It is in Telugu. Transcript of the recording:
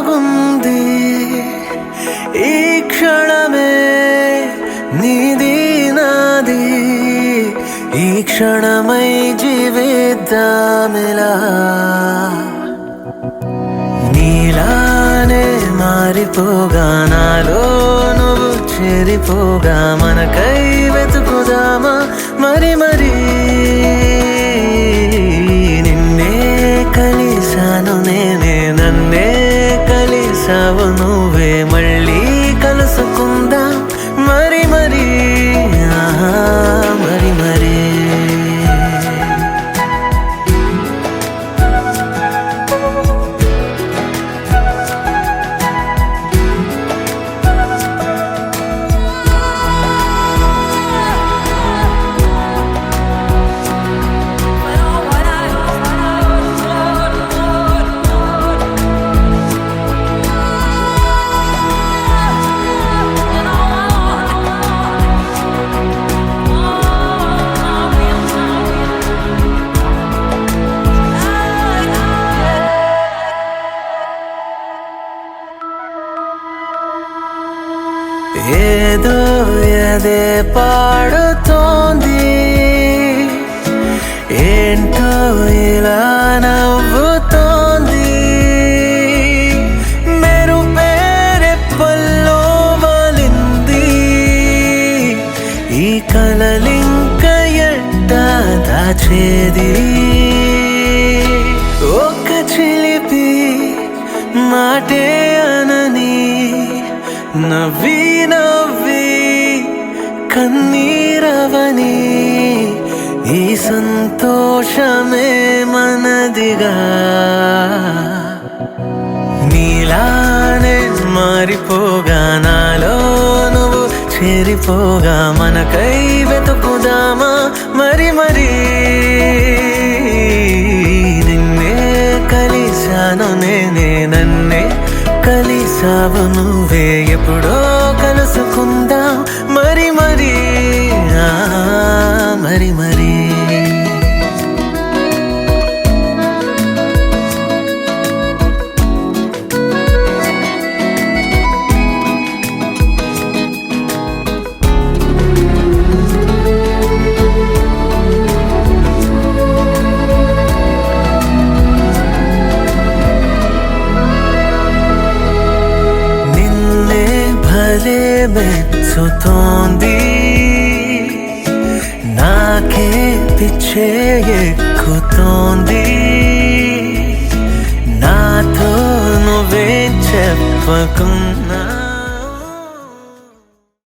బాగుంది ఈ క్షణమే నీది నాది ఈ క్షణమై జీవిద్దామిలా నీలానే మారిపోగా నాలో నువ్వు చేరిపోగా మనకై వెతుకుదామా మరి మరి నిన్నే కలిసాను నేనే నన్నే కలిసావు నువ్వే మళ్ళీ కలుసుకుందాం మరి మరి మరి మరి ఏదో ఎదే పాడుతోంది ఏంటో ఇలా నవ్వుతోంది మెరుపే రెప్పల్లో వాలింది ఈ కలలింక ఎట్టా దాచేది ఒక చిలిపి మాటే అనని నవ్వి నవ్వి కన్నీరవని ఈ సంతోషమే మనదిగా నీలానే మారిపోగా నాలో నువ్వు చేరిపోగా మనకై వెతుకుదామా మరి మరి నిన్నే కలిసాను నేనే నన్నే కలిసావు నువ్వే ఎప్పుడో కలుసుకుందాం మరి మరి మరి మరి మెచ్చుతోంది నాకే పిచ్చే ఎక్కుతోంది నాతో నువ్వేం చెప్పకున్నా